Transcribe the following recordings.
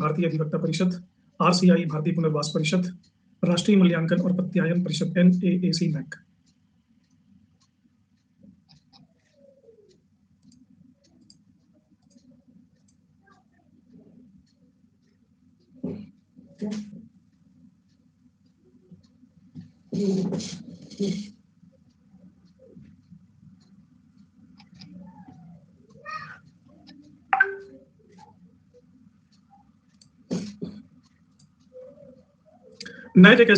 भारतीय अधिवक्ता परिषद, RCI भारतीय पुनर्वास परिषद, राष्ट्रीय मूल्यांकन और प्रत्यायन परिषद NAAC NAC। NAC एक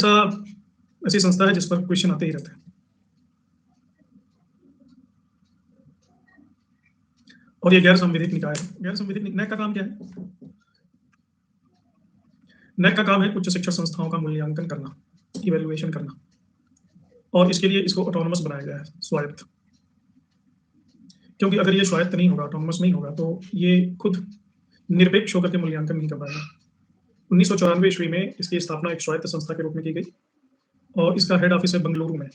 ऐसी संस्था है जिस पर क्वेश्चन आते ही रहते हैं, और ये गैर संविधिक निकाय है। गैर संविधिक NAC का काम क्या है? NAC का काम है उच्च शिक्षा संस्थाओं का मूल्यांकन करना, इवैल्यूएशन करना, और इसके लिए इसको ऑटोनोमस बनाया गया है, स्वायत्त। क्योंकि अगर ये स्वायत्त नहीं होगा, ऑटोनोमस नहीं होगा, तो ये खुद निरपेक्ष होकर के मूल्यांकन नहीं कर पाएगा। 1994 ईस्वी में इसकी स्थापना एक स्वायत्त संस्था के रूप में की गई और इसका हेड ऑफिस है बंगलुरु में।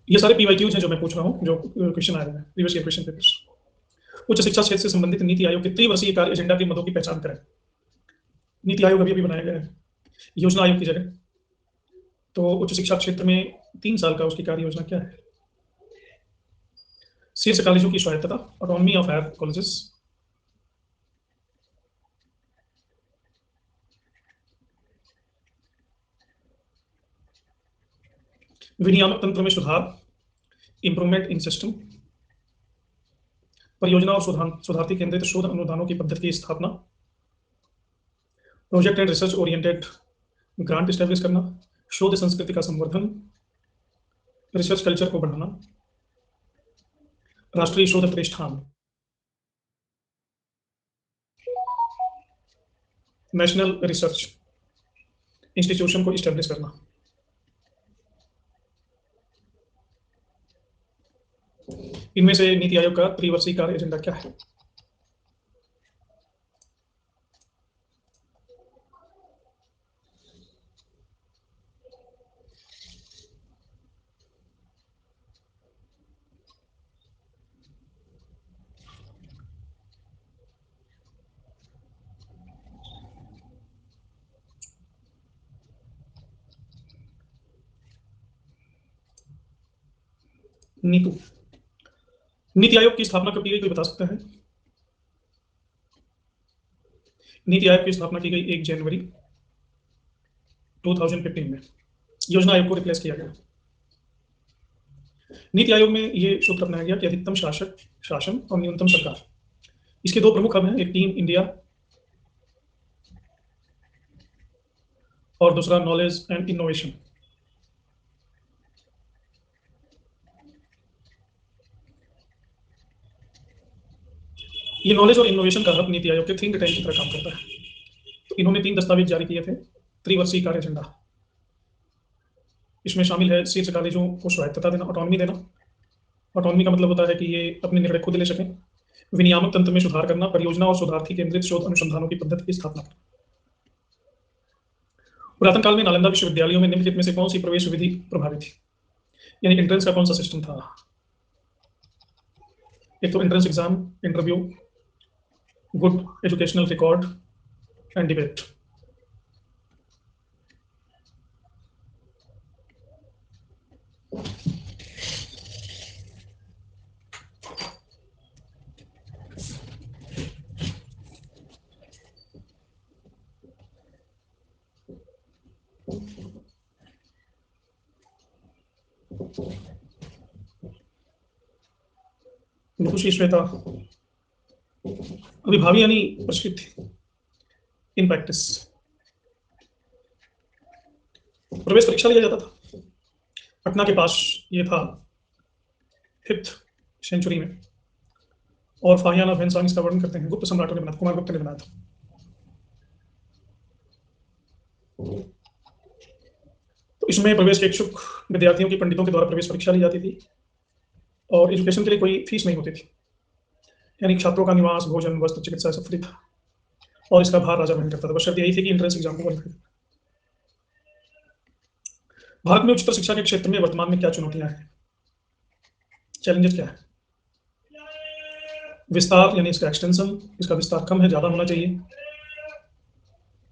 ये सारे PYQs हैं जो मैं पूछ रहा हूँ, जो क्वेश्चन आए हैं प्रीवियस ईयर क्वेश्चन पेपर्स। उच्च शिक्षा क्षेत्र से संबंधित नीति आयोग के त्रिवर्षीय कार्य एजेंडा के मदों की पहचान करें। नीति आयोग अभी बनाया गया है योजना आयोग की जगह। तो उच्च शिक्षा क्षेत्र में 3 साल का उसकी कार्य योजना क्या है? शीर्ष कॉलेजों की स्वायत्तता, ऑटोनॉमी ऑफ हायर कॉलेजेस, विनियामक तंत्र में सुधार, इंप्रूवमेंट इन सिस्टम, परियोजना और शोधार्थी केंद्रित शोध अनुदानों की पद्धति की स्थापना, project and research oriented grant establish करना, शोध संस्कृति का संवर्धन, रिसर्च कल्चर को बढ़ाना, राष्ट्रीय शोध प्रतिष्ठान, नेशनल रिसर्च इंस्टीट्यूशन को एस्टेब्लिश करना। इनमें से नीति आयोग का त्रिवर्षीय कार्य एजेंडा क्या है? नीतू। नीति आयोग की स्थापना कब की गई, कोई बता सकता है? नीति आयोग की स्थापना की गई 1 जनवरी 2015 में। योजना आयोग को रिप्लेस किया गया। नीति आयोग में ये सूत्र अपनाया गया कि अधिकतम शासन और न्यूनतम सरकार, इसके 2 प्रमुख हब हैं, एक टीम इंडिया और दूसरा नॉलेज एंड इनोवेशन। ये नॉलेज और इनोवेशन का हब नीति आयोग के थिंक टैंक की तरह काम करता है। तो इन्होंने 3 दस्तावेज जारी किए थे, त्रिवर्षीय कार्य एजेंडा। इसमें शामिल है शीर्ष कॉलेजों को स्वायत्तता देना, ऑटोनॉमी देना। ऑटोनॉमी का मतलब होता है कि ये अपने निर्णय खुद ले सकें। विनियामक तंत्र में सुधार करना, परियोजना और शोधार्थी केंद्रित शोध अनुसंधानों की पद्धति की स्थापना करना। पुरातन काल में नालंदा विश्वविद्यालयों में निम्नलिखित में से कौन सी प्रवेश विधि प्रभावी थी? यानी एंट्रेंस का कौन सा सिस्टम था? एक तो entrance exam, interview, good educational record and debate. दूसरी श्वेता, अभिभावी यानी prescriptive इन प्रैक्टिस। प्रवेश परीक्षा लिया जाता था पटना के पास, ये था 5th सेंचुरी में, और फाहियान ऑफ हेनसांग इसका वर्णन करते हैं। गुप्त सम्राटों ने बनाया, कुमार गुप्त ने बनाया था। तो इसमें प्रवेश के इच्छुक विद्यार्थियों की पंडितों के द्वारा प्रवेश परीक्षा ली जाती थी और एजुकेशन के लिए कोई फीस नहीं होती थी, यानी छात्रों का निवास, भोजन, वस्त्र, चिकित्सा सब फ्री था, और इसका भार राजा वहन करता था। बस शर्त यही थी कि एंट्रेंस एग्जाम को क्वालिफाई करना। भारत में उच्चतर शिक्षा के क्षेत्र में वर्तमान में क्या चुनौतियां हैं, चैलेंजेस क्या है? विस्तार यानी इसका एक्सटेंशन, इसका विस्तार कम है, ज़्यादा होना चाहिए।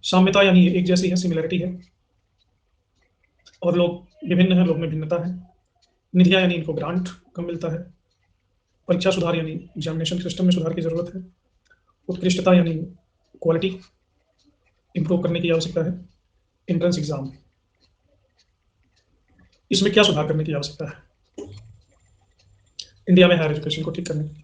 साम्यता यानी एक जैसी है, सिमिलरिटी है, और लोग विभिन्न हैं, लोग में भिन्नता है। निधियाँ यानी इनको ग्रांट कम मिलता है। परीक्षा सुधार यानी एग्जामिनेशन सिस्टम में सुधार की ज़रूरत है। उत्कृष्टता यानी क्वालिटी इंप्रूव करने की आवश्यकता है। एंट्रेंस एग्जाम, इसमें क्या सुधार करने की आवश्यकता है इंडिया में हायर एजुकेशन को ठीक करने के लिए?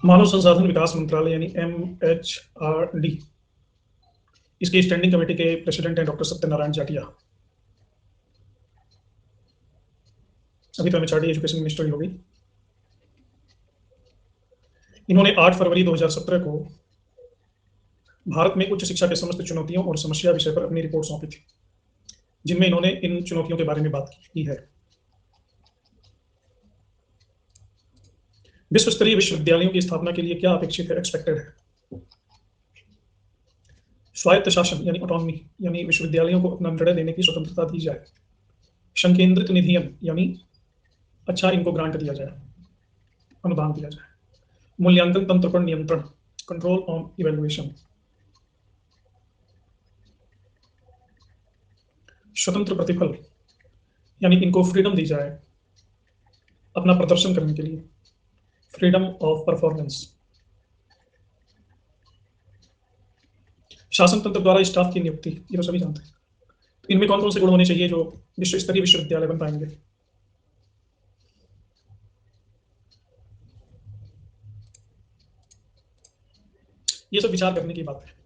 मानव संसाधन विकास मंत्रालय यानी MHRD, इसकी स्टैंडिंग कमेटी के प्रेसिडेंट हैं डॉक्टर सत्यनारायण जाटिया। अभी तो MHRD एजुकेशन मिनिस्टर ही हो गई। इन्होंने 8 फरवरी 2017 को भारत में उच्च शिक्षा के समस्त चुनौतियों और समस्या विषय पर अपनी रिपोर्ट सौंपी थी, जिनमें इन्होंने इन चुनौतियों के बारे में बात की है। विश्व स्तरीय विश्वविद्यालयों की स्थापना के लिए क्या अपेक्षित है, एक्सपेक्टेड है? स्वायत्त शासन यानी ऑटोनॉमी, यानी विश्वविद्यालयों को अपना निर्णय लेने की स्वतंत्रता दी जाए। संकेंद्रित निधियन यानी अच्छा इनको ग्रांट दिया जाए, अनुदान दिया जाए। मूल्यांकन तंत्र पर नियंत्रण, कंट्रोल ऑन इवेल्युएशन। स्वतंत्र प्रतिफल यानी इनको फ्रीडम दी जाए अपना प्रदर्शन करने के लिए, फ्रीडम ऑफ परफॉर्मेंस। शासन तंत्र द्वारा स्टाफ की नियुक्ति, ये तो सभी जानते हैं। तो इनमें कौन कौन से गुण होने चाहिए जो विश्व स्तरीय विश्वविद्यालय बन पाएंगे? ये सब विचार करने की बात है।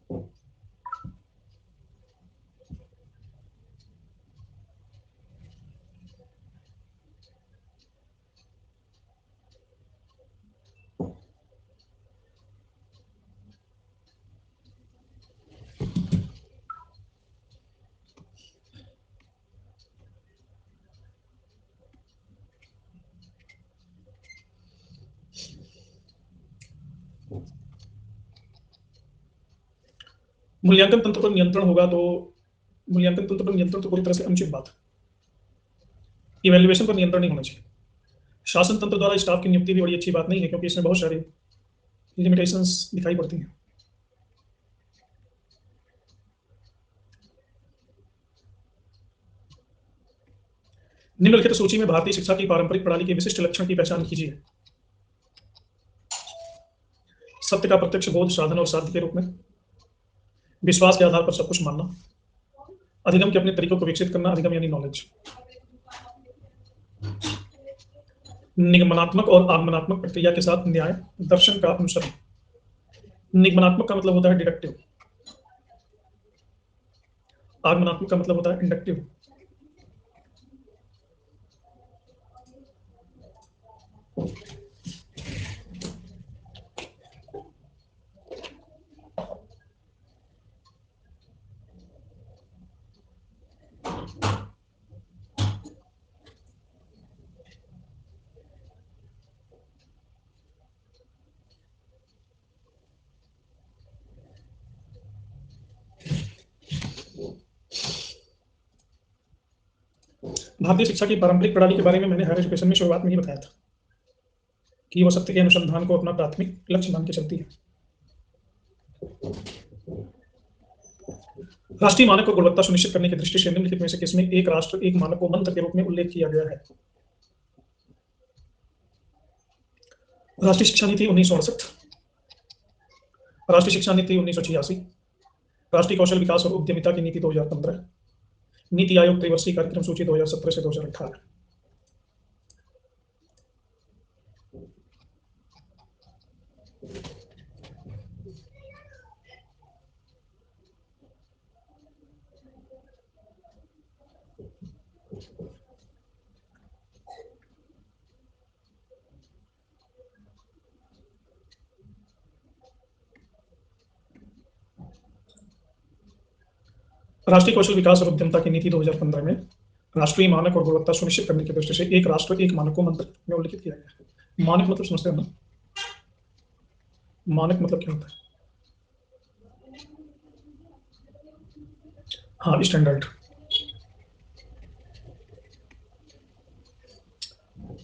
मूल्यांकन तंत्र पर नियंत्रण होगा तो मूल्यांकन तंत्र पर नियंत्रण तो पूरी तरह से अनुचित बात है। इवेल्युएशन पर नियंत्रण नहीं होना चाहिए। शासन तंत्र द्वारा स्टाफ की नियुक्ति भी बड़ी अच्छी बात नहीं है, क्योंकि इसमें बहुत सारी लिमिटेशंस दिखाई पड़ती हैं। निम्नलिखित सूची में भारतीय शिक्षा की पारंपरिक प्रणाली के विशिष्ट लक्षण की पहचान कीजिए। सत्य का प्रत्यक्ष बोध साधन और साध्य के रूप में, विश्वास के आधार पर सब कुछ मानना, अधिगम के अपने तरीकों को विकसित करना, अधिगम यानी नॉलेज, निगमनात्मक और आगमनात्मक प्रक्रिया के साथ न्याय दर्शन का अनुसरण। निगमनात्मक का मतलब होता है डिडक्टिव, आगमनात्मक का मतलब होता है इंडक्टिव। भारतीय शिक्षा की पारंपरिक प्रणाली के बारे में मैंने हायर एजुकेशन में शुरुआत में ही बताया था कि वो सत्य के अनुसंधान को अपना प्राथमिक लक्ष्य मान के चलती है। राष्ट्रीय मानक और गुणवत्ता सुनिश्चित करने की दृष्टि से निम्नलिखित में से किसमें एक राष्ट्र एक मानक को मंत्र के रूप में उल्लेख किया गया है? राष्ट्रीय शिक्षा नीति 1968, राष्ट्रीय शिक्षा नीति 1986, राष्ट्रीय कौशल विकास और उद्यमिता की नीति 2015, नीति आयोग त्रिवर्षीय कार्यक्रम सूची 2017 से 2018। राष्ट्रीय कौशल विकास और उद्यमता की नीति 2015 में राष्ट्रीय मानक और गुणवत्ता सुनिश्चित करने की दृष्टि से एक राष्ट्र एक मानक को मंत्र में उल्लिखित किया गया है। मानक मतलब समझते हैं ना? मानक मतलब क्या होता है? हाँ, स्टैंडर्ड।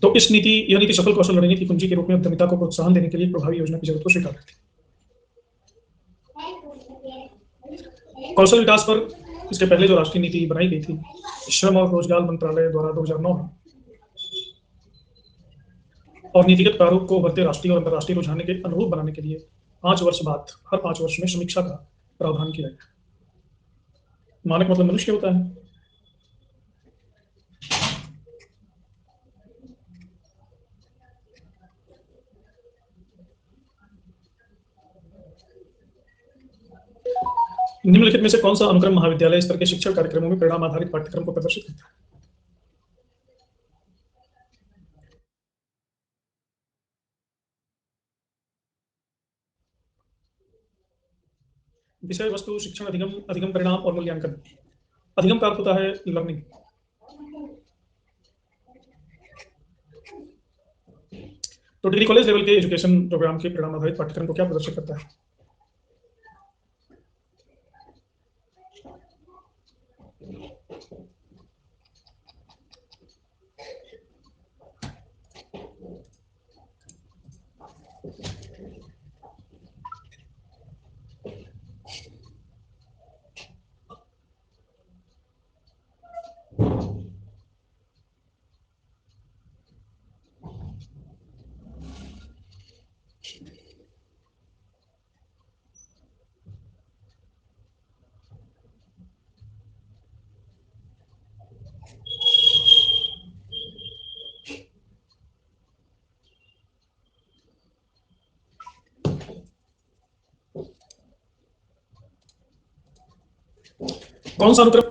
तो इस नीति यह नीति सफल कौशल रणनीति कुंजी के रूप में उद्यमिता को प्रोत्साहन देने के लिए प्रभावी योजना की जरूरत को स्वीकार करती है। कौशल विकास पर इसके पहले जो राष्ट्रीय नीति बनाई गई थी श्रम और रोजगार मंत्रालय द्वारा 2009 में, और नीतिगत प्रारूप को उभरते राष्ट्रीय और अंतर्राष्ट्रीय रुझान के अनुरूप बनाने के लिए 5 वर्ष बाद हर 5 वर्ष में समीक्षा का प्रावधान किया गया। मानक मतलब मनुष्य होता है। निम्नलिखित में से कौन सा अनुक्रम महाविद्यालय स्तर के शिक्षण कार्यक्रमों में परिणाम आधारित पाठ्यक्रम को प्रदर्शित करता है? विषय वस्तु शिक्षण अधिगम, अधिगम परिणाम और मूल्यांकन। अधिगम का अर्थ होता है लर्निंग। तो डिग्री कॉलेज लेवल के एजुकेशन प्रोग्राम के परिणाम आधारित पाठ्यक्रम को क्या प्रदर्शित करता है? कौन सा अनुक्रम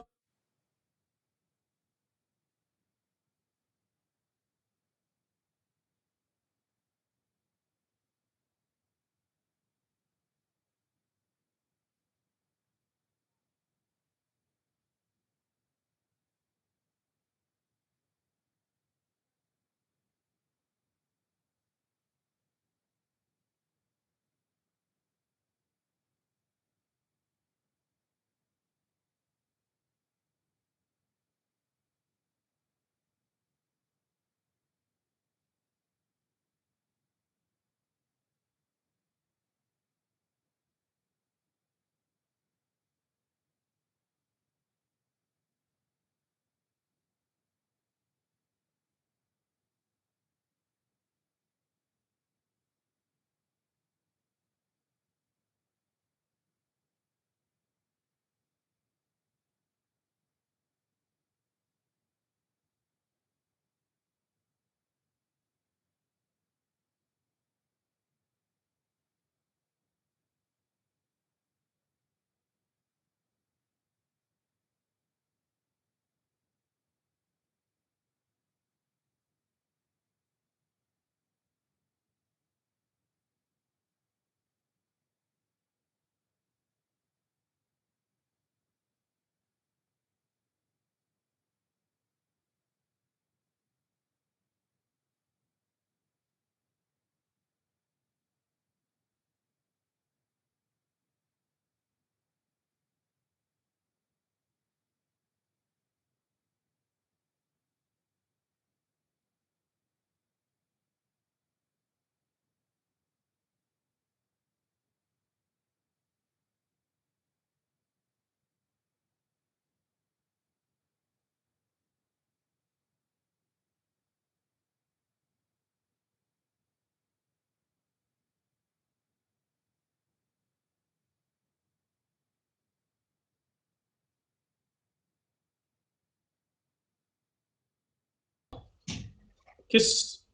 किस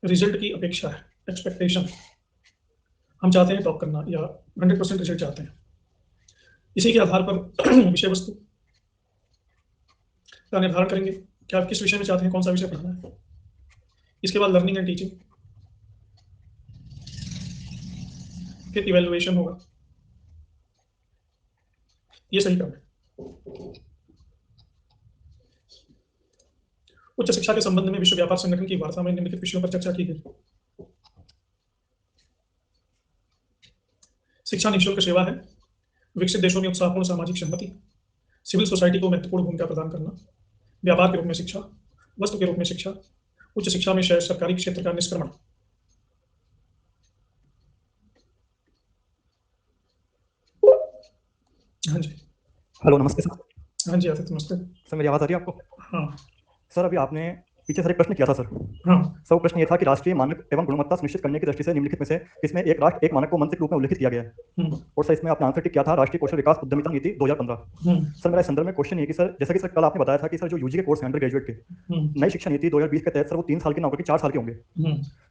रिजल्ट की अपेक्षा है? एक्सपेक्टेशन। हम चाहते हैं टॉप करना या 100% रिजल्ट चाहते हैं। इसी के आधार पर विषय वस्तु का निर्धारण करेंगे कि आप किस विषय में चाहते हैं, कौन सा विषय पढ़ना है। इसके बाद लर्निंग एंड टीचिंग, फिर इवेल्युएशन होगा। ये सही क्रम है। उच्च शिक्षा के संबंध में विश्व व्यापार संगठन की वार्ता में निम्नलिखित विषयों पर चर्चा की गई। शिक्षा निःशुल्क सेवा है, विकसित देशों में उत्साहपूर्ण सामाजिक सहमति, सिविल सोसाइटी को महत्वपूर्ण भूमिका प्रदान करना, व्यापार के रूप में शिक्षा, वस्तु के रूप में शिक्षा, उच्च शिक्षा में सरकारी क्षेत्र का निष्क्रमण। हाँ जी। हेलो, नमस्ते सर। हाँ जी, आदित्य नमस्ते। सर मेरी आवाज़ आ रही है आपको? हाँ सर अभी आपने पीछे सर एक प्रश्न किया था सर। हाँ सर वो प्रश्न ये था कि राष्ट्रीय मानक एवं गुणवत्ता सुनिश्चित करने की दृष्टि से निम्नलिखित में से किसमें एक राष्ट्र एक मानक को मंत्र के रूप में उल्लेखित किया गया है? और सर इसमें आपने आंसर टिक किया था राष्ट्रीय कौशल विकास उद्यमिता नीति 2015। सर मेरा इस संदर्भ में क्वेश्चन ये कि सर जैसा कि सर कल आपने बताया था कि सर जो यूजी के कोर्स हैं अंडर ग्रेजुएट के नई शिक्षा नीति 2020 के तहत सर वो 3 साल के ना होकर 4 साल के होंगे।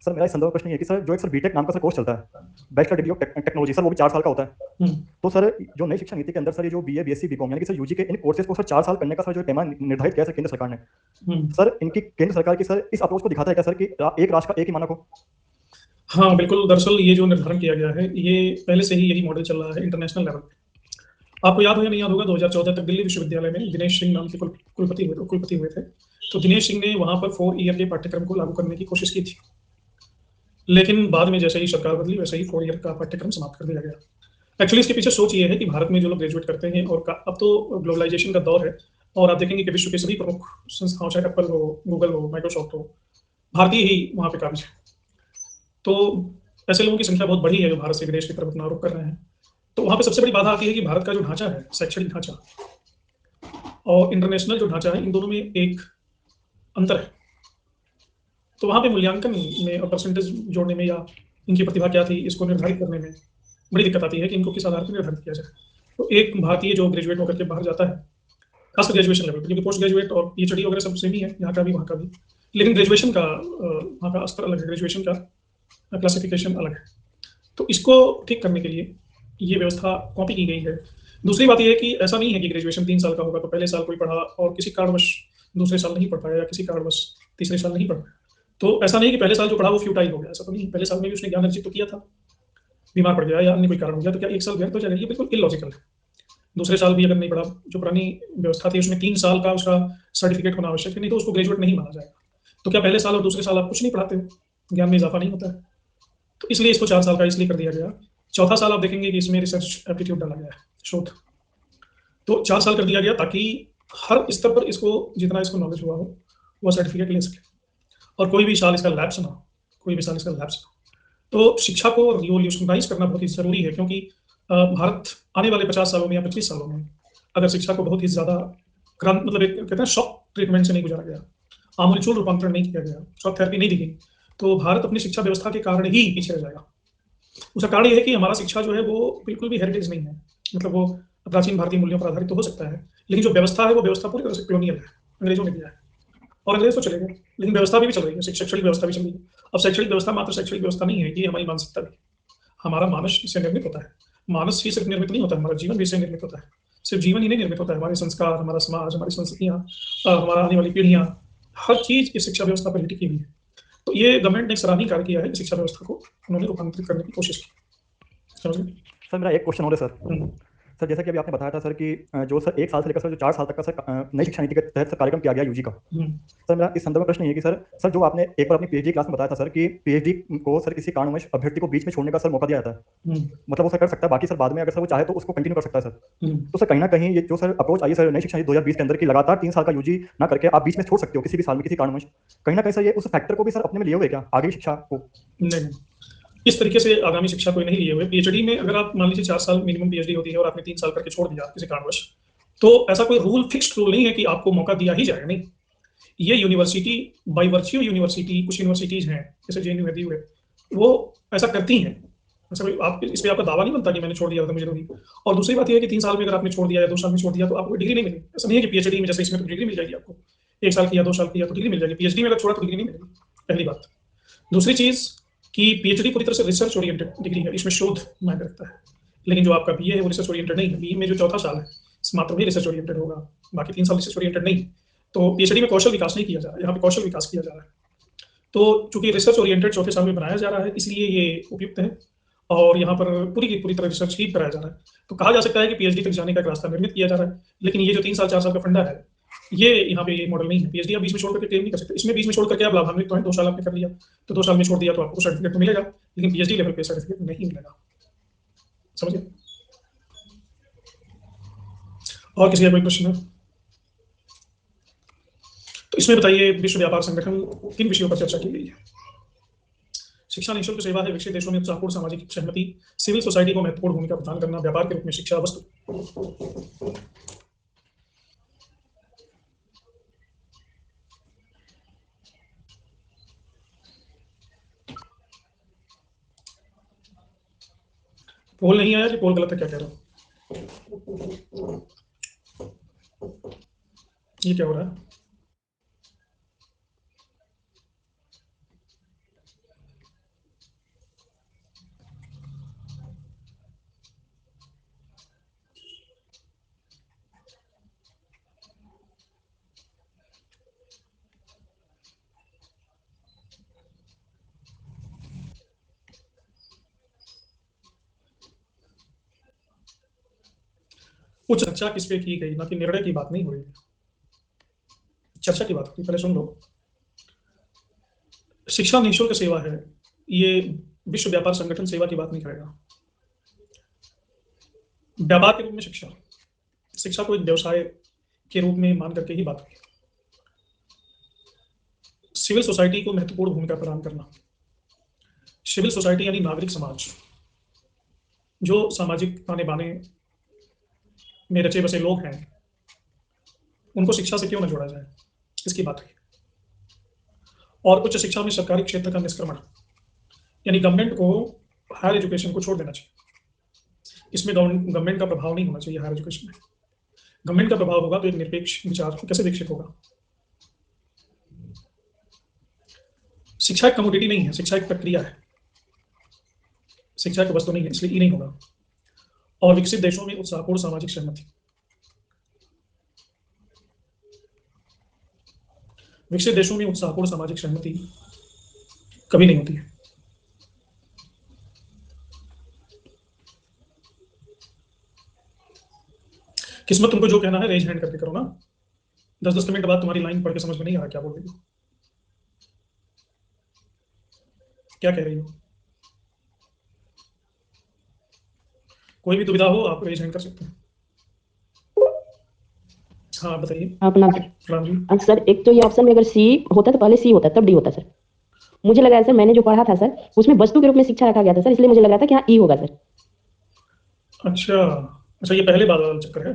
सर मेरा इस संदर्भ में प्रश्न ये कि सर जो एक सर बीटेक नाम का सर कोर्स चलता है bachelor degree of technology, sir वो भी 4 साल का होता है। तो सर जो नई शिक्षा नीति के अंदर सर ये जो बीए बीएससी बीकॉम यानी कि सर यूजी के इन कोर्सेज को सर 4 साल करने का सर जो पैमाना निर्धारित किया है सर केंद्र सरकार ने, सर इनकी केंद्र सरकार की सर इस अप्रोच को दिखाता है क्या सर कि एक राष्ट्र का एक ही मानक हो? हाँ बिल्कुल, दरअसल ये जो निर्धारण किया गया है ये पहले से ही यही मॉडल चल रहा है इंटरनेशनल लेवल पे। आपको याद हो या नहीं याद होगा, 2014 तक दिल्ली विश्वविद्यालय में दिनेश सिंह नाम के कुलपति हुए थे। तो दिनेश सिंह ने वहां पर 4 ईयर के पाठ्यक्रम को लागू करने की कोशिश की थी, लेकिन बाद में जैसे ही सरकार बदली वैसे ही 4 ईयर का पाठ्यक्रम समाप्त कर दिया गया। एक्चुअली इसके पीछे सोच ये है कि भारत में जो लोग ग्रेजुएट करते हैं, और अब तो ग्लोबलाइजेशन का दौर है और आप देखेंगे कि विश्व के सभी प्रमुख संस्थाओं, चाहे एप्पल हो, गूगल हो, माइक्रोसॉफ्ट हो, भारतीय ही वहां पे काबिज है। तो ऐसे लोगों की संख्या बहुत बड़ी है जो भारत से विदेश की तरफ अपना रुख कर रहे हैं। तो वहां पे सबसे बड़ी बाधा आती है कि भारत का जो ढांचा है, शैक्षणिक ढांचा और इंटरनेशनल जो ढांचा है, इन दोनों में एक अंतर है। तो वहां पे मूल्यांकन में और परसेंटेज जोड़ने में या इनकी प्रतिभा क्या थी इसको निर्धारित करने में बड़ी दिक्कत आती है कि इनको किस आधार पर निर्धारित किया जाए। तो एक भारतीय जो ग्रेजुएट होकर के बाहर जाता है, खासकर ग्रेजुएशन लेवल पर, क्योंकि पोस्ट ग्रेजुएट और पीएचडी वगैरह सब सेम ही है, यहाँ का भी वहाँ का भी, लेकिन ग्रेजुएशन का वहाँ का स्तर अलग है, ग्रेजुएशन का क्लासिफिकेशन अलग है। तो इसको ठीक करने के लिए ये व्यवस्था कॉपी की गई है। दूसरी बात यह है कि ऐसा नहीं है कि ग्रेजुएशन 3 साल का होगा तो पहले साल कोई पढ़ा और किसी कारणवश दूसरे साल नहीं पढ़ पाया या किसी कारणवश तीसरे साल नहीं पढ़ पाया, तो ऐसा नहीं कि पहले साल जो पढ़ा वो फ्यूटाइल हो गया, ऐसा तो नहीं। पहले साल में भी उसने ज्ञान अर्जित तो किया था, बीमार पड़ गया या अन्य कोई कारण हो गया तो क्या 1 साल व्यर्थ हो जाएगा? ये बिल्कुल इलॉजिकल है। दूसरे साल भी अगर नहीं पढ़ा, जो पुरानी व्यवस्था थी उसमें 3 साल का उसका सर्टिफिकेट होना आवश्यक है, नहीं तो उसको ग्रेजुएट नहीं माना जाएगा। तो क्या पहले साल और दूसरे साल आप कुछ नहीं पढ़ाते हो, ज्ञान में इजाफा नहीं होता है? तो इसलिए इसको 4 साल का इसलिए कर दिया गया। चौथा साल आप देखेंगे कि इसमें रिसर्च एप्टीट्यूड डाला गया है, शोध। तो 4 साल कर दिया गया ताकि हर स्तर पर इसको जितना इसको नॉलेज हुआ हो वो सर्टिफिकेट ले सके और कोई भी साल इसका लैप्स ना हो, कोई भी साल इसका लैप्स ना हो। तो शिक्षा को रिवोल्यूशनाइज करना बहुत ही जरूरी है, क्योंकि भारत आने वाले 50 सालों में या 25 सालों में अगर शिक्षा को बहुत ही ज्यादा मतलब एक कहते हैं शॉक ट्रीटमेंट से नहीं गुजारा गया, आमूलचूल रूपांतरण नहीं किया गया, शॉक थेरेपी नहीं दी गई, तो भारत अपनी शिक्षा व्यवस्था के कारण ही पीछे रह जाएगा। उसका कारण यह है कि हमारा शिक्षा जो है वो बिल्कुल भी हेरिटेज नहीं है। मतलब वो प्राचीन भारतीय मूल्यों पर आधारित तो हो सकता है, लेकिन जो व्यवस्था है वो व्यवस्था पूरी तरह से कॉलोनियल है, अंग्रेजों ने दिया है और अंग्रेज तो चले गए, लेकिन व्यवस्था भी चल रही है, शैक्षणिक व्यवस्था भी चल रही है। अब शैक्षणिक व्यवस्था मात्र शैक्षणिक व्यवस्था नहीं है, ये हमारी मानसिकता भी, हमारा मानस इससे निर्मित होता है। मानस ही सिर्फ निर्मित नहीं होता है, हमारा जीवन भी इससे निर्मित होता है। सिर्फ जीवन ही नहीं निर्मित होता है, हमारे संस्कार, हमारा समाज, हमारी संस्कृतियाँ, हमारा आने वाली पीढ़ियाँ, हर चीज इस शिक्षा व्यवस्था पर ही टिकी हुई है। तो ये गवर्नमेंट ने एक सराहनीय कार्य किया है, शिक्षा व्यवस्था को उन्होंने रूपांतरित करने की कोशिश की। समझ गए? सर मेरा एक क्वेश्चन और है सर। सर जैसा कि अभी आपने बताया था सर कि जो सर 1 साल से लेकर सर जो 4 साल तक का सर नई शिक्षा नीति के तहत सर कार्यक्रम किया गया यूजी का, सर मेरा इस संदर्भ में प्रश्न ये है कि सर जो आपने एक बार अपनी पीएचडी क्लास में बताया था सर कि पीएचडी को सर किसी कारणवश अभ्यर्थी को बीच में छोड़ने का सर मौका दिया जाता है, मतलब वो सर कर सकता है, बाकी सर बाद में अगर सर वो चाहे तो उसको कंटिन्यू कर सकता है सर। तो सर कहीं ना कहीं ये जो सर अप्रोच आई है सर नई शिक्षा नीति 2020 के अंदर की लगातार 3 साल का यूजी ना करके आप बीच में छोड़ सकते हो किसी भी साल में किसी कारणवश, कहीं ना कहीं सर ये उस फैक्टर को भी सर अपने में लिए हुए क्या आगे शिक्षा को? नहीं, इस तरीके से आगामी शिक्षा कोई नहीं लिए हुए। पीएचडी में अगर आप मान लीजिए 4 साल मिनिमम पीएचडी होती है और आपने 3 साल करके छोड़ दिया किसी कारणवश, तो ऐसा कोई रूल फिक्स्ड रूल नहीं है कि आपको मौका दिया ही जाएगा, नहीं। ये यूनिवर्सिटी बाय वर्च्यू यूनिवर्सिटी, कुछ यूनिवर्सिटीज हैं जैसे जेएनयू है, DU है, वो ऐसा करती हैं। ऐसा कोई आप इस पे आपका दावा नहीं बनता कि मैंने छोड़ दिया था, मुझे नहीं। और दूसरी बात यह है कि 3 साल में अगर आपने छोड़ दिया या 2 साल में छोड़ दिया तो आपको डिग्री नहीं मिलेगी। ऐसा नहीं है कि पीएचडी में जैसे इसमें तो डिग्री मिल जाएगी आपको, 1 साल की या 2 साल की या तो डिग्री मिल जाएगी, पीएचडी में अगर छोड़ा तो डिग्री नहीं मिलेगी, पहली बात। दूसरी चीज कि पीएचडी पूरी तरह से रिसर्च ओरिएंटेड डिग्री है, इसमें शोध मायने रखता है, लेकिन जो आपका बीए है वो रिसर्च ओरिएंटेड नहीं है। बीए में जो चौथा साल है मात्र वही रिसर्च ओरिएंटेड होगा, बाकी 3 साल रिसर्च ओरिएंटेड नहीं। तो पीएचडी में कौशल विकास नहीं किया जा रहा है, यहाँ पे कौशल विकास किया जा रहा है। तो चूंकि रिसर्च ओरिएंटेड चौथे साल में बनाया जा रहा है इसलिए ये उपयुक्त है और यहाँ पर पूरी की पूरी तरह रिसर्च ही कराया जा रहा है। तो कहा जा सकता है कि पीएचडी तक जाने का एक रास्ता निर्मित किया जा रहा है, लेकिन ये जो 3 साल 4 साल का फंडा है ये यहाँ पे ये मॉडल नहीं है। पीएचडी आप बीच में छोड़ करके क्लेम नहीं कर सकते। इसमें बीच में छोड़ करके आप लाभान्वित तो हैं, 2 साल आपने कर लिया, तो 2 साल में छोड़ दिया तो आपको सर्टिफिकेट तो मिलेगा, लेकिन पीएचडी लेवल पे सर्टिफिकेट नहीं मिलेगा। समझिए? और किसी का कोई प्रश्न है? तो इसमें बताइए, विश्व व्यापार संगठन किन विषयों पर चर्चा की गई है? शिक्षा निःशुल्क सेवा है, विकसित देशों में उत्साहपूर्ण सामाजिक सहमति, सिविल सोसाइटी को महत्वपूर्ण भूमिका प्रदान करना, व्यापार के रूप में शिक्षा वस्तु। पोल नहीं आया कि पोल गलत है, क्या कह रहा हूं? ये क्या हो रहा है? वो चर्चा किस पे की गई, ना कि निर्णय की बात नहीं हो रही है, चर्चा की बात होती। पहले सुन लो। शिक्षा निःशुल्क सेवा है, ये विश्व व्यापार संगठन सेवा की बात नहीं करेगा। व्यापार के रूप में शिक्षा, शिक्षा को एक व्यवसाय के रूप में मान करके ही बात हुई। सिविल सोसाइटी को महत्वपूर्ण भूमिका प्रदान करना, सिविल सोसाइटी यानी नागरिक समाज, जो सामाजिक ताने बाने में रचे बसे लोग हैं, उनको शिक्षा से क्यों न जोड़ा जाए, इसकी बात हुई। और उच्च शिक्षा में सरकारी क्षेत्र का निष्क्रमण, यानी गवर्नमेंट को हायर एजुकेशन को छोड़ देना चाहिए। इसमें गवर्नमेंट का प्रभाव नहीं होना चाहिए हायर एजुकेशन में। गवर्नमेंट का प्रभाव होगा तो एक निरपेक्ष विचार कैसे विकसित होगा। शिक्षा एक कमोडिटी नहीं है, शिक्षा एक प्रक्रिया है, शिक्षा एक वस्तु नहीं है, इसलिए नहीं होगा। और विकसित देशों में उत्साहपूर्ण सामाजिक सहमति, विकसित देशों में उत्साहपूर्ण सामाजिक सहमति कभी नहीं होती है। किस्मत तुमको जो कहना है रेज हैंड करके करो ना। 10-10 मिनट बाद तुम्हारी लाइन पढ़ के समझ में नहीं आ रहा क्या बोल रही हो, क्या कह रही हो। कोई भी दुविधा हो आप रेज हैंड कर सकते हैं। हाँ बताइए। अपना राम जी। सर, एक तो ये ऑप्शन में अगर सी होता तो पहले सी होता तब डी होता सर। मुझे लगा सर, मैंने जो पढ़ा था सर उसमें वस्तु के रूप में शिक्षा रखा गया था सर, इसलिए मुझे लगा था कि हाँ ई होगा सर। अच्छा अच्छा, ये पहले बात वाला चक्कर है।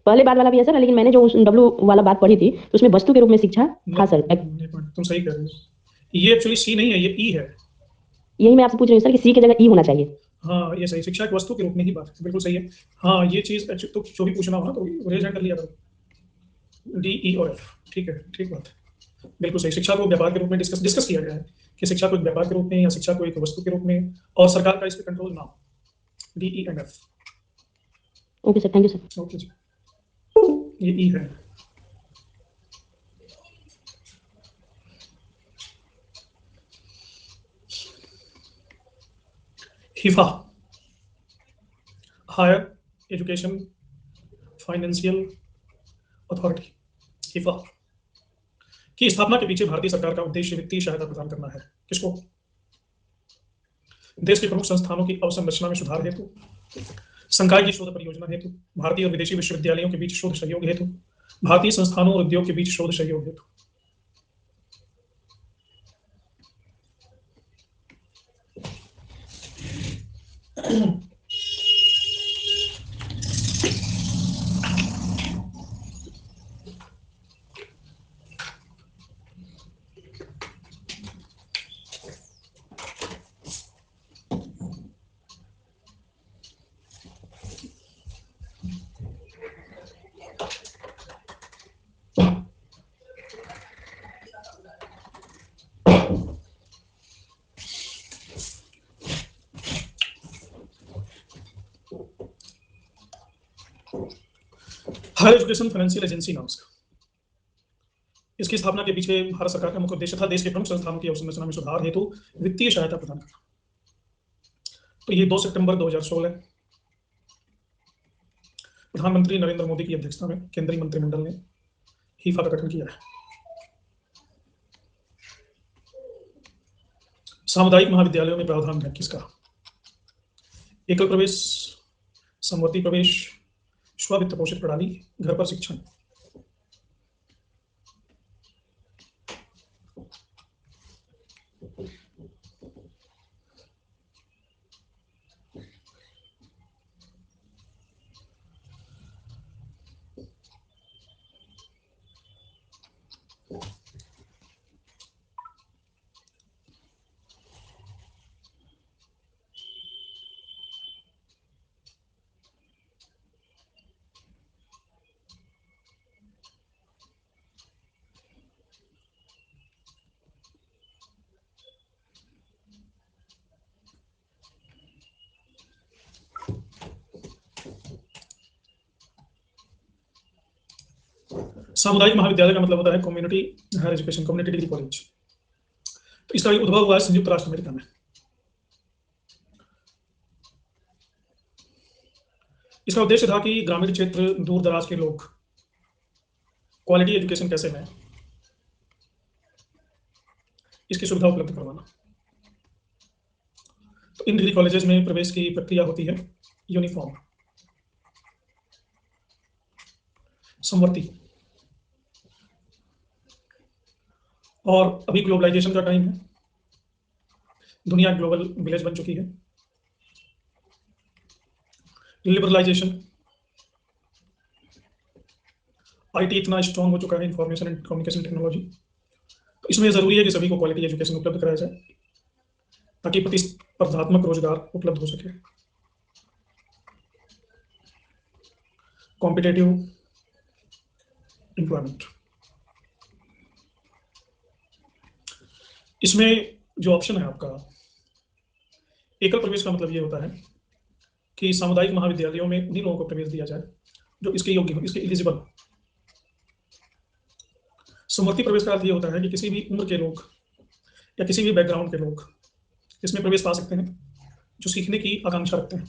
पहले बाद वाला भी है सर, लेकिन मैंने जो डब्ल्यू वाला बात पढ़ी थी तो उसमें वस्तु के रूप में शिक्षा था सर। तुम सही कह रहे हो, ये एक्चुअली सी नहीं है, ये ई है। यही मैं आपसे पूछ रही हूँ सर कि सी की जगह ई होना चाहिए। हाँ ये सही, शिक्षा एक वस्तु के रूप में ही बात है, बिल्कुल सही है। हाँ ये चीज तो जो भी पूछना हो ना तो रेज हैंड कर लिया करो, डी ई और एफ। ठीक है, ठीक बात है, बिल्कुल सही। शिक्षा को व्यापार के रूप में डिस्कस किया गया है कि शिक्षा को एक व्यापार के रूप में या शिक्षा को एक वस्तु के रूप में, और सरकार का इस पर कंट्रोल ना हो। D E and F. Okay sir, thank you sir. Okay जी, ये ई है। HEFA, higher education financial authority, HEFA की स्थापना के पीछे भारतीय सरकार का उद्देश्य वित्तीय सहायता प्रदान करना है। किसको? देश के प्रमुख संस्थानों की अवसंरचना में सुधार हेतु, संकाय की शोध परियोजना हेतु, भारतीय और विदेशी विश्वविद्यालयों के बीच शोध सहयोग हेतु, भारतीय संस्थानों और उद्योग के बीच शोध सहयोग हेतु। हायर एजुकेशन फाइनेंशियल एजेंसी नाम से, इसकी स्थापना के पीछे भारत सरकार का मुख्य उद्देश्य था देश के प्रमुख संस्थानों की अवसंरचना में सुधार हेतु वित्तीय सहायता प्रदान करना। तो ये 2 सितंबर 2016 प्रधानमंत्री नरेंद्र मोदी की अध्यक्षता में केंद्रीय मंत्रिमंडल ने हीफा का गठन किया है। सामुदायिक महाविद्यालयों में प्रावधान है किसका? एकल प्रवेश, समवर्ती प्रवेश, स्ववित्त पोषित प्रणाली, घर पर शिक्षण। सामुदायिक महाविद्यालय का मतलब होता है community higher education, community degree college. तो इसका उद्भव हुआ है संयुक्त राष्ट्र अमेरिका में। इसका उद्देश्य था कि ग्रामीण क्षेत्र, दूर दराज के लोग क्वालिटी एजुकेशन कैसे लें, इसकी सुविधा उपलब्ध करवाना। तो इन डिग्री कॉलेजेस में प्रवेश की प्रक्रिया होती है यूनिफॉर्म, समवर्ती, और अभी ग्लोबलाइजेशन का टाइम है, दुनिया ग्लोबल विलेज बन चुकी है। लिबरलाइजेशन, आईटी इतना स्ट्रांग हो चुका है, इंफॉर्मेशन एंड कम्युनिकेशन टेक्नोलॉजी। तो इसमें जरूरी है कि सभी को क्वालिटी एजुकेशन उपलब्ध कराया जाए ताकि प्रतिस्पर्धात्मक रोजगार उपलब्ध हो सके। Competitive employment. इसमें जो ऑप्शन है आपका, एकल प्रवेश का मतलब ये होता है कि सामुदायिक महाविद्यालयों में उन्हीं लोगों को प्रवेश दिया जाए जो इसके योग्य हो, इसके एलिजिबल हो। समवर्ती प्रवेश का अर्थ ये होता है कि किसी भी उम्र के लोग या किसी भी बैकग्राउंड के लोग इसमें प्रवेश पा सकते हैं जो सीखने की आकांक्षा रखते हैं।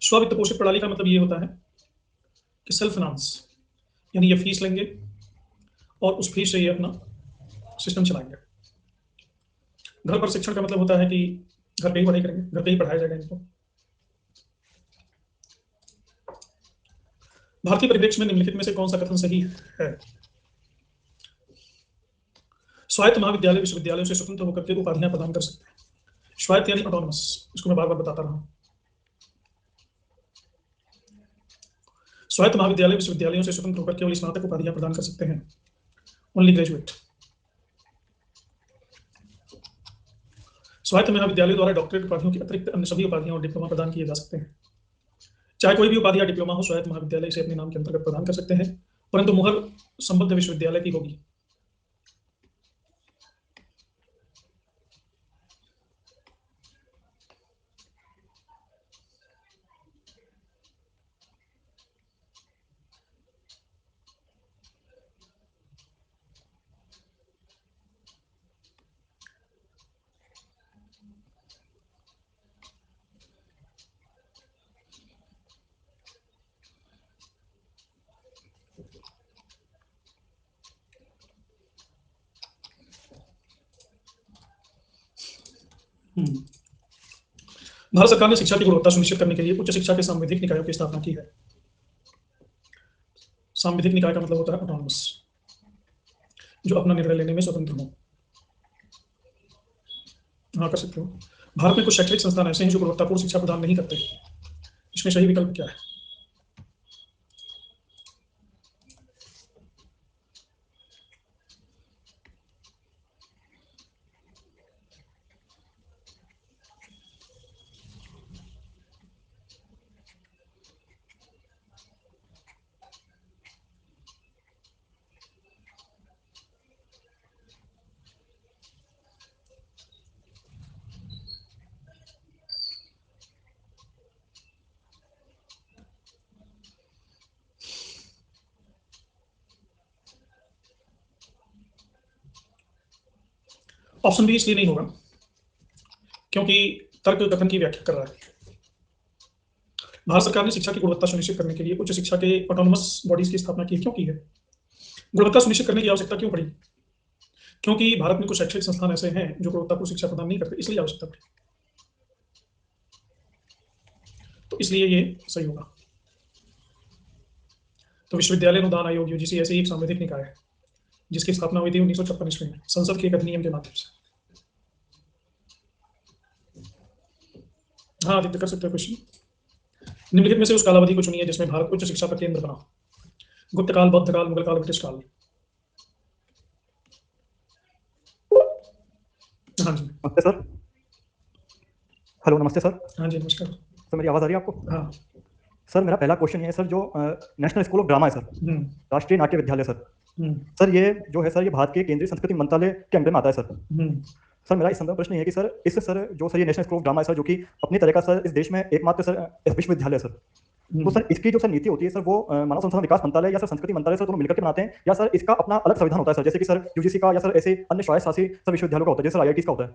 स्ववित्त पोषित प्रणाली का मतलब ये होता है कि सेल्फ फाइनेंस, यानी ये फीस लेंगे और उस फीस से ये अपना सिस्टम चलाएंगे। घर पर शिक्षण का मतलब होता है कि घर पे ही पढ़ाई करेंगे, घर पे ही पढ़ाया जाएगा इनको। भारतीय परिप्रेक्ष्य में निम्नलिखित में से कौन सा कथन सही है? स्वायत्त महाविद्यालय विश्वविद्यालयों से स्वतंत्र होकर के उपाधियां प्रदान कर सकते हैं। स्वायत्त यानी ऑटोनमस, इसको मैं बार बार बताता रहा हूं। स्वायत्त महाविद्यालय विश्वविद्यालयों से स्वतंत्र होकर केवल स्नातक उपाधियां प्रदान कर सकते हैं, ओनली ग्रेजुएट। स्वायत्त महाविद्यालय द्वारा डॉक्टरेट उपाधियों की अतिरिक्त अन्य सभी उपाधियां और डिप्लोमा प्रदान किए जा सकते हैं। चाहे कोई भी उपाधि या डिप्लोमा हो, स्वायत्त महाविद्यालय इसे अपने नाम के अंतर्गत प्रदान कर सकते हैं, परंतु मुहर संबद्ध विश्वविद्यालय की होगी। भारत सरकार ने शिक्षा की गुणवत्ता सुनिश्चित करने के लिए उच्च शिक्षा के सांविधिक निकायों की स्थापना की है। सांविधिक निकाय का मतलब होता है ऑटोनमस, जो अपना निर्णय लेने में स्वतंत्र हो। हाँ, कर सकते हो। भारत में कुछ शैक्षणिक संस्थान ऐसे हैं जो गुणवत्तापूर्ण शिक्षा प्रदान नहीं करते। इसमें सही विकल्प क्या है? ऑप्शन बी इसलिए नहीं होगा क्योंकि तर्क कथन की व्याख्या कर रहा है। भारत सरकार ने शिक्षा की गुणवत्ता सुनिश्चित करने के लिए उच्च शिक्षा के ऑटोनमस बॉडीज की स्थापना की। क्यों की है? गुणवत्ता सुनिश्चित करने की आवश्यकता क्यों पड़ी? क्योंकि भारत में कुछ शैक्षणिक संस्थान ऐसे हैं जो गुणवत्तापूर्ण शिक्षा प्रदान नहीं करते, इसलिए आवश्यकता पड़ी। तो इसलिए ये सही होगा। तो विश्वविद्यालय अनुदान आयोग यूजीसी ऐसे ही एक संवैधानिक निकाय है जिसकी स्थापना हुई थी 1956 ईस्वी में संसद के एक अधिनियम के माध्यम से। हाँ आदित्य, कर सकते हो क्वेश्चन। निम्नलिखित में से उस कालावधि को चुनिए जिसमें भारत उच्च शिक्षा का केंद्र बना। गुप्त काल, बौद्ध काल, मुगल काल, ब्रिटिश काल। हाँ जी। नमस्ते सर। हेलो, नमस्ते सर। हाँ जी, नमस्कार। सर मेरी आवाज़ आ रही है आपको? हाँ। सर मेरा पहला क्वेश्चन ये है सर, जो नेशनल स्कूल ऑफ ड्रामा है सर, राष्ट्रीय नाट्य विद्यालय सर, सर ये जो है सर, ये भारत के केंद्रीय संस्कृति मंत्रालय के अंडर में आता है सर। सर मेरा इस संदर्भ प्रश्न ये है कि सर इस सर जो सर ये नेशनल स्कूल ऑफ ड्रामा है सर, जो कि अपनी तरह का सर इस देश में एकमात्र सर विश्वविद्यालय है सर, तो सर इसकी जो सर नीति होती है सर, वो मानव संसाधन विकास मंत्रालय या सर संस्कृति मंत्रालय सर दोनों मिलकर के बनाते हैं, या सर इसका अपना अलग संविधान होता है सर, जैसे कि सर यूजीसी का या सर ऐसे अन्य स्वायत्त शासी सर विश्वविद्यालयों का होता है, जैसे सर आईआईटी का होता है?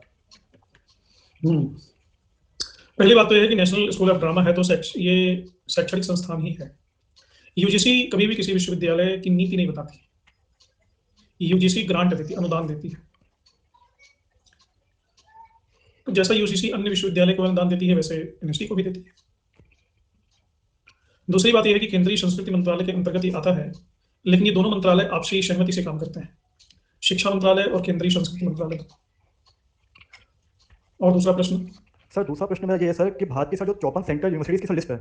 पहली बात तो यह है कि नेशनल स्कूल ऑफ ड्रामा है तो ये शैक्षणिक संस्थान ही है। यूजीसी कभी भी किसी विश्वविद्यालय की नीति नहीं बताती। यूजीसी ग्रांट देती, अनुदान देती है। तो जैसा यूजीसी अन्य विश्वविद्यालय को अनुदान देती है वैसे यूनिवर्सिटी को भी देती है। दूसरी बात यह है कि केंद्रीय संस्कृति मंत्रालय के अंतर्गत ही आता है, लेकिन ये दोनों मंत्रालय आपसी सहमति से काम करते हैं, शिक्षा मंत्रालय और केंद्रीय संस्कृति मंत्रालय। और दूसरा प्रश्न? सर दूसरा प्रश्न मेरा ये है सर कि भारत की सर जो 54 सेंट्रल यूनिवर्सिटीज की सर लिस्ट है,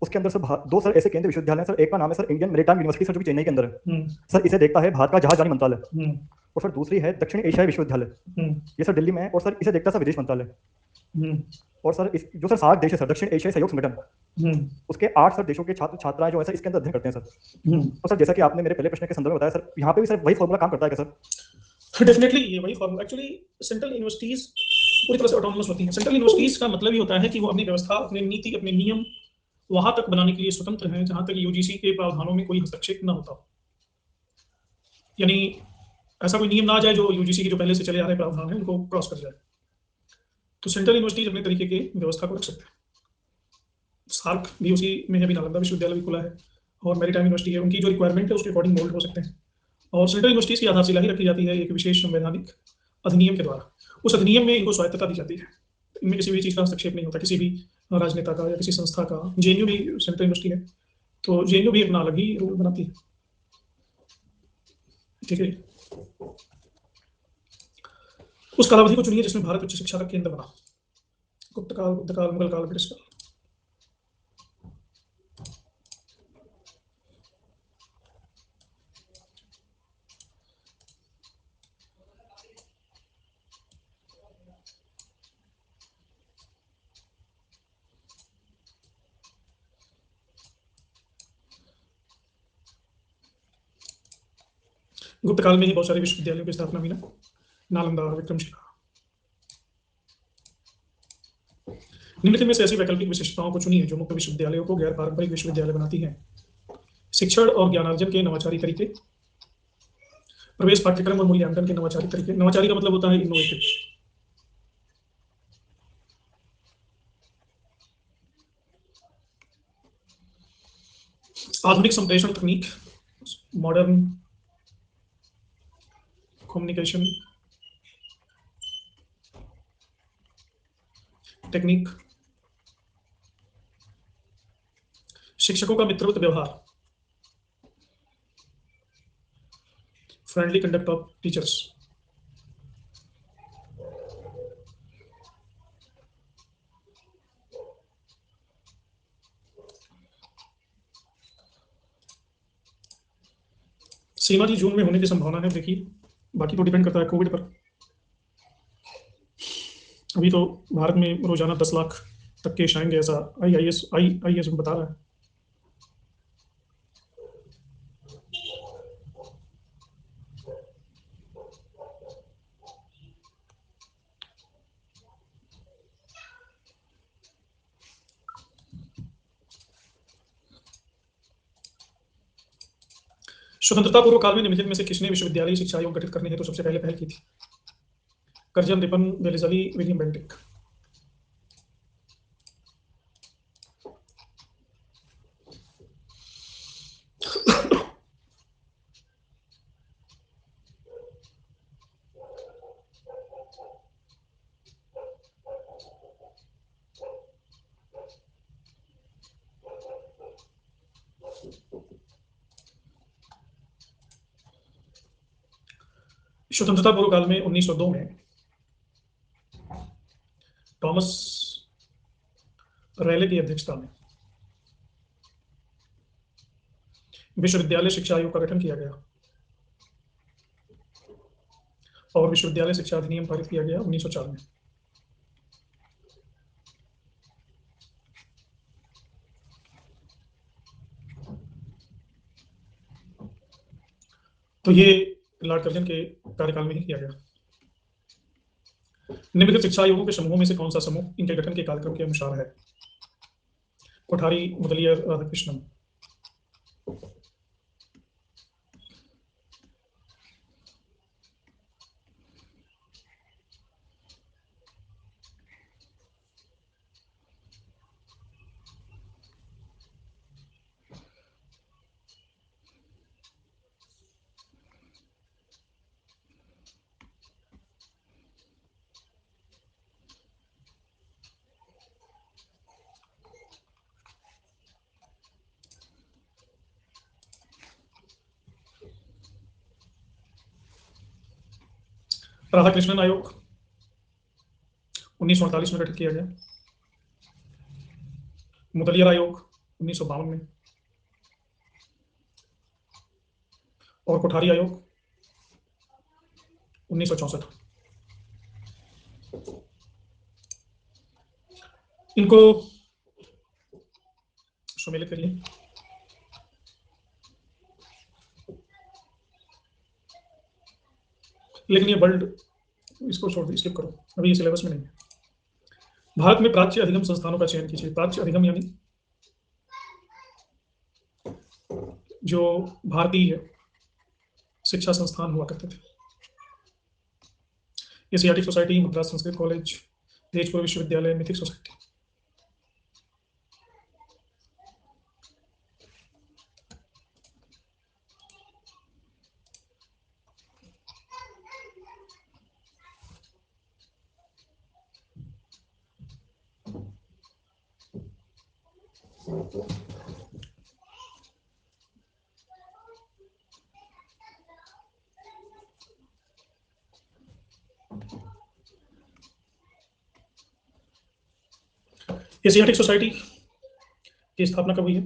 उसके अंदर सर दो सर ऐसे केंद्रीय विश्वविद्यालय हैं सर, एक का नाम है sir Indian maritime university sir, जो कि चेन्नई के अंदर है सर, इसे देखता है भारत का जहाजरानी मंत्रालय। और सर दूसरी है दक्षिण एशियाई विश्वविद्यालय, ये सर दिल्ली में है, और सर इसे देखता है सर विदेश मंत्रालय। और सर जो सर सार्क देश है सर, दक्षिण एशियाई सहयोग संगठन, उसके 8 सर देशों के छात्र छात्राएं जो है सर इसके अंदर अध्ययन करते हैं सर। तो सर जैसा कि आपने मेरे पहले प्रश्न के संदर्भ में बताया सर, यहाँ पे भी सर वही फॉर्मूला काम करता है क्या सर? डेफिनेटली ये वही फॉर्मूला। एक्चुअली सेंट्रल यूनिवर्सिटीज पूरी तरह से ऑटोनोमस होती हैं। सेंट्रल यूनिवर्सिटीज का मतलब ये होता है कि वो अपनी व्यवस्था, अपनी नीति, अपने नियम वहां तक बनाने के लिए स्वतंत्र हैं जहां तक यूजीसी के प्रावधानों में कोई हस्तक्षेप न होता हो। यानी ऐसा कोई नियम ना आ जाए जो यूजीसी के जो पहले से चले आ रहे प्रावधान हैं उनको क्रॉस कर जाए। तो सेंट्रल यूनिवर्सिटीज अपने तरीके की व्यवस्था को रख सकते हैं। सार्क भी उसी में है, भी नालंदा विश्वविद्यालय भी खुला है, और मैरीटाइम यूनिवर्सिटी है। उनकी जो रिक्वायरमेंट है उसके अकॉर्डिंग मोल्ड हो सकते हैं। और सेंट्रल यूनिवर्सिटीज की आधारशिला ही रखी जाती है एक विशेष संवैधानिक अधिनियम के द्वारा। उस अधिनियम में इनको स्वायत्तता दी जाती है। इनमें किसी भी चीज़ का हस्तक्षेप नहीं होता, किसी भी राजनेता का या किसी संस्था का। जेएनयू भी सेंट्रल यूनिवर्सिटी है, तो जेएनयू भी अपना अलग ही रूल बनाती है। ठीक है। उस कालावधि को चुनिए जिसमें भारत उच्च शिक्षा का केंद्र बना। गुप्त काल, बुद्ध काल, मुगल काल, ब्रिटिश काल। गुप्त काल में ही बहुत सारे विश्वविद्यालयों की स्थापना हुई ना, नालंदा, विक्रमशिला। निम्नलिखित में से ऐसी वैकल्पिक विशेषताओं को चुनिए जो मुक्त विश्वविद्यालयों को गैर पारंपरिक विश्वविद्यालय बनाती हैं। शिक्षण और ज्ञानार्जन के नवाचारी तरीके, प्रवेश पाठ्यक्रम और मूल्यांकन के नवाचारी तरीके। नवाचारी का मतलब होता है इनोवेटिव। आधुनिक संप्रेषण तकनीक, मॉडर्न कम्युनिकेशन टेक्निक। शिक्षकों का मित्रवत व्यवहार, फ्रेंडली कंडक्ट ऑफ टीचर्स। सीमा जी जून में होने की संभावना है, देखिए बाकी तो डिपेंड करता है कोविड पर। अभी तो भारत में रोजाना 10 लाख तक केस आएंगे, ऐसा आईआईएस बता रहा है। स्वतंत्रता पूर्व काल में निम्नलिखित में से किसने विश्वविद्यालय शिक्षा आयोग गठित करने हेतु सबसे पहले पहल की थी? Curzon, Ripon, Wellesley, William Bentinck. स्वतंत्रता पूर्व काल में 1902 में थॉमस रैले की अध्यक्षता में विश्वविद्यालय शिक्षा आयोग का गठन किया गया और विश्वविद्यालय शिक्षा अधिनियम पारित किया गया 1904 में। तो ये लॉर्ड कर्जन के कार्यकाल में ही किया गया। निम्नलिखित शिक्षा आयोगों के समूहों में से कौन सा समूह इनके गठन के कार्यक्रम के अनुसार है? कोठारी, मुदलियार, राधाकृष्णन। राधाकृष्णन आयोग 1948 में गठित किया गया। मुदलियार आयोग 1952 में और कोठारी आयोग 1964। इनको सम्मिलित करिए। लेकिन ये वर्ल्ड इसको छोड़ दो, स्किप करो, अभी ये सिलेबस में नहीं है। भारत में प्राच्य अधिगम संस्थानों का चयन कीजिए। प्राच्य अधिगम यानी जो भारतीय शिक्षा संस्थान हुआ करते थे। Asiatic society, Madras Sanskrit college, Tezpur विश्वविद्यालय, मिथिक सोसाइटी। एशियाटिक सोसाइटी की स्थापना कब हुई है?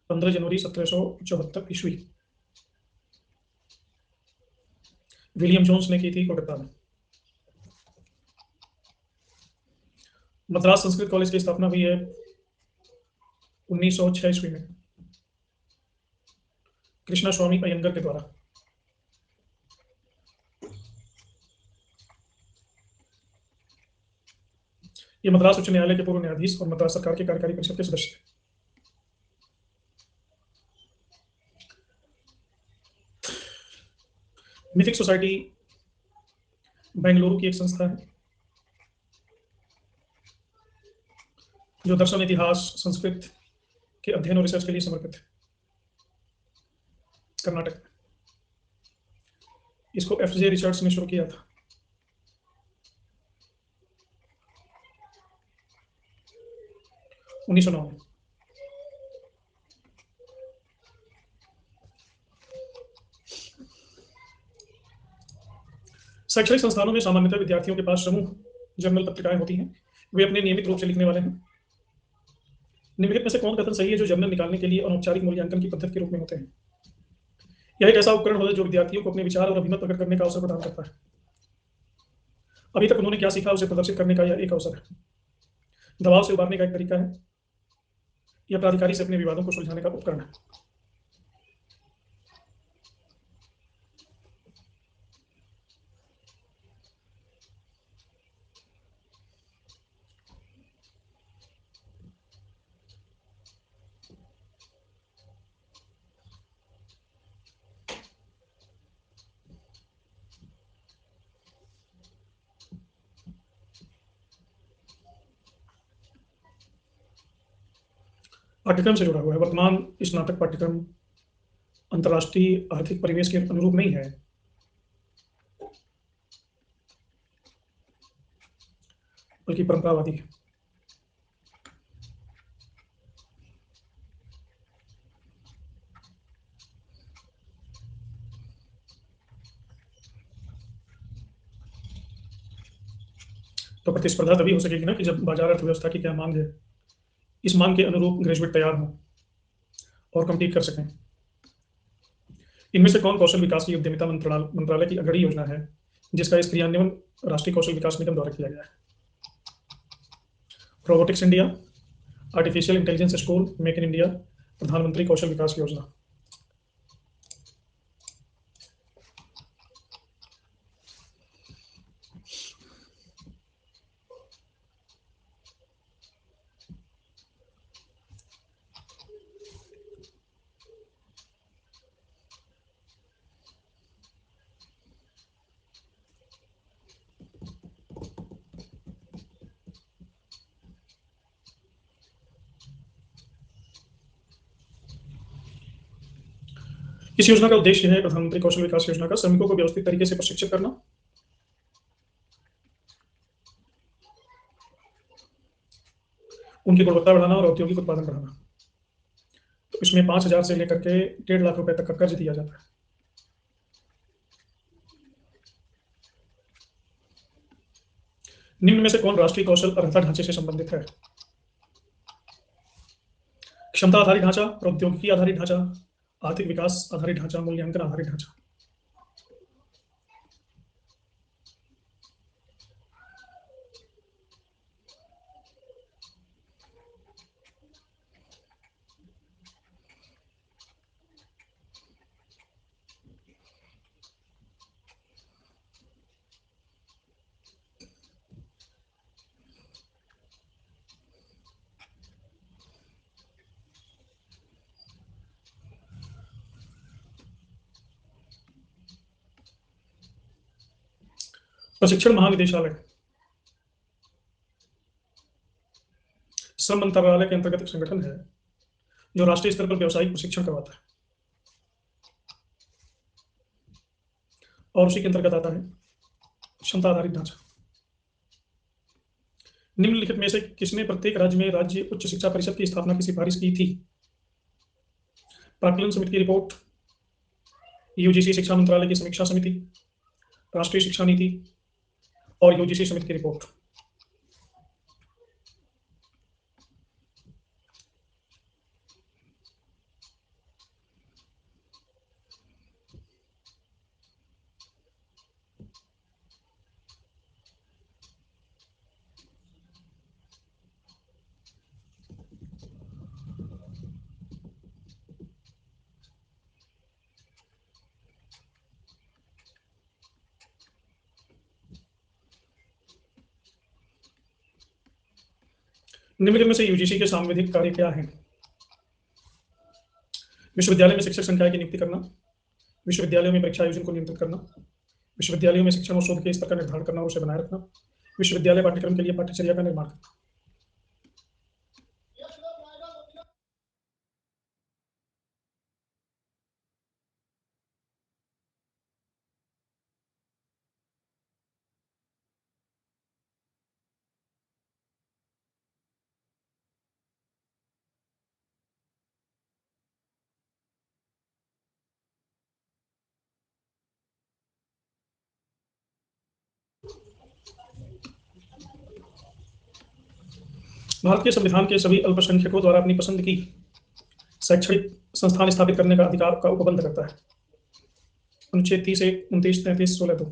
15 जनवरी 1774 ईस्वी विलियम जोन्स ने की थी कोलकाता में। मद्रास संस्कृत कॉलेज की स्थापना हुई है 1906 ईस्वी में कृष्णा स्वामी अयंगर के द्वारा। ये मद्रास उच्च न्यायालय के पूर्व न्यायाधीश और मद्रास सरकार के कार्यकारी परिषद के सदस्य थे। मिथिक सोसाइटी बेंगलुरु की एक संस्था है जो दर्शन, इतिहास, संस्कृत के अध्ययन और रिसर्च के लिए समर्पित है। कर्नाटक में इसको FJ रिचर्ड्स ने शुरू किया था। उन्नीस सौ 9 में। शैक्षणिक संस्थानों में सामान्यतः विद्यार्थियों के पास समूह जर्नल पत्रिकाएं होती हैं। वे अपने नियमित रूप से लिखने वाले हैं। निम्नलिखित में से कौन कथन सही है जो जर्नल निकालने के लिए अनौपचारिक मूल्यांकन की पद्धति के रूप में होते हैं? यह एक ऐसा उपकरण होता है जो विद्यार्थियों को अपने विचार और अभिमत प्रकट करने का अवसर प्रदान करता है। अभी तक उन्होंने क्या सीखा उसे प्रदर्शित करने का यह एक अवसर है। दबाव से उबारने का एक तरीका है। यह प्राधिकारी से अपने विवादों को सुलझाने का उपकरण है। पाठ्यक्रम से जुड़ा हुआ है। वर्तमान स्नातक पाठ्यक्रम अंतर्राष्ट्रीय आर्थिक परिवेश के अनुरूप नहीं है, बल्कि परंपरावादी है। तो प्रतिस्पर्धा तभी हो सकेगी ना कि जब बाजार अर्थव्यवस्था की क्या मांग है, इस मांग के अनुरूप ग्रेजुएट तैयार हों और कम्पीट कर सकें। इनमें से कौन कौशल विकास की उद्यमिता मंत्रालय की अग्रणी योजना है जिसका इस क्रियान्वयन राष्ट्रीय कौशल विकास निगम द्वारा किया गया है? Robotics India, artificial intelligence school, make in India, प्रधानमंत्री कौशल विकास योजना। इस योजना का उद्देश्य है प्रधानमंत्री कौशल विकास योजना का श्रमिकों को व्यवस्थित तरीके से प्रशिक्षित करना, उनकी गुणवत्ता बढ़ाना और औद्योगिक उत्पादन बढ़ाना। तो इसमें 5,000 से लेकर के 1.5 लाख रुपए तक का कर्ज दिया जाता है। निम्न में से कौन राष्ट्रीय कौशल अर्हता ढांचे से संबंधित है? क्षमता आधारित ढांचा, प्रौद्योगिकी आधारित ढांचा, आर्थिक विकास आधारित ढांचा, मूल्यांकन आधारित ढांचा। प्रशिक्षण महानिदेशालय श्रम मंत्रालय के अंतर्गत एक संगठन है जो राष्ट्रीय स्तर पर व्यावसायिक प्रशिक्षण करवाता है और उसी के अंतर्गत आता है क्षमता आधारित ढांचा। निम्नलिखित में से किसने प्रत्येक राज्य में राज्य उच्च शिक्षा परिषद की स्थापना की सिफारिश की थी? प्राक्कलन समिति की रिपोर्ट, यूजीसी शिक्षा मंत्रालय की समीक्षा समिति, राष्ट्रीय शिक्षा नीति और यूजीसी समिति की रिपोर्ट। निम्नलिखित में से यूजीसी के सांविधिक कार्य क्या हैं? विश्वविद्यालय में शिक्षक संकाय की नियुक्ति करना, विश्वविद्यालयों में परीक्षा आयोजन को नियंत्रित करना, विश्वविद्यालयों में शिक्षण और शोध के स्तर का निर्धारण करना और उसे बनाए रखना, विश्वविद्यालय पाठ्यक्रम के लिए पाठ्यचर्या का निर्माण करना। भारत के संविधान के सभी अल्पसंख्यकों द्वारा अपनी पसंद की शैक्षणिक संस्थान स्थापित करने का अधिकार का उपबंध करता है। अनुच्छेद 30(1), 29, 33, 16(2).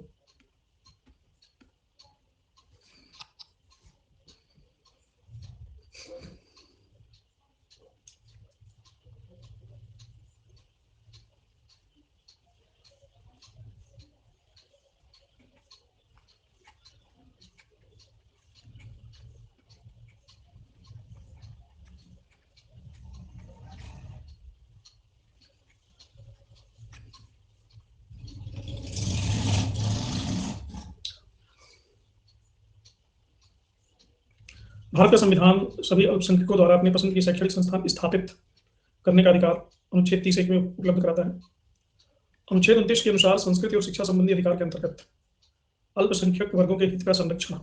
भारत का संविधान सभी अल्पसंख्यकों द्वारा अपनी पसंद की शैक्षणिक संस्थान स्थापित करने का अधिकार अनुच्छेद 30(1) में उपलब्ध कराता है। अनुच्छेद 29 के अनुसार संस्कृति और शिक्षा संबंधी अधिकार के अंतर्गत अल्पसंख्यक वर्गों के हित का संरक्षण।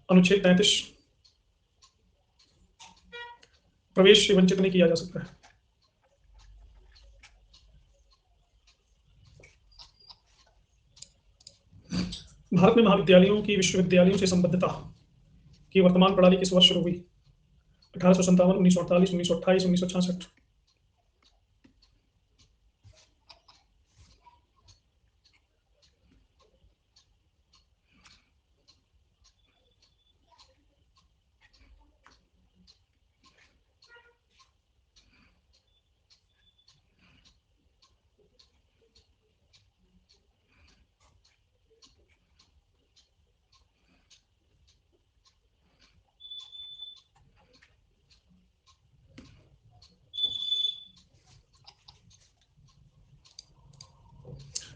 अनुच्छेद 33 प्रवेश से वंचित नहीं किया जा सकता है। भारत में महाविद्यालयों की विश्वविद्यालयों से संबद्धता की वर्तमान प्रणाली किस वर्ष शुरू हुई? 1857, 1948, 1928, 1966।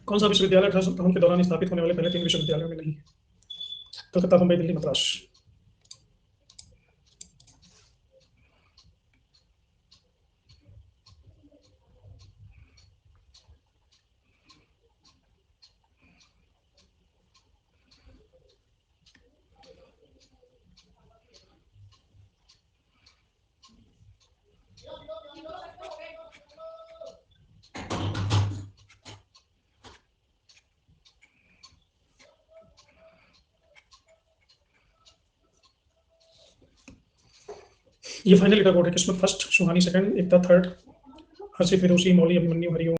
कौन सा विश्वविद्यालय 1857 के दौरान स्थापित होने वाले पहले 3 विश्वविद्यालयों में नहीं? कलकत्ता, मुंबई, दिल्ली, मद्रास। ये फाइनल रिकॉर्ड है। किस्मत फर्स्ट, सुहानी सेकंड, एकता थर्ड, हर्षित, विदुषी, मौली, अभिमन्यु, हरिओम।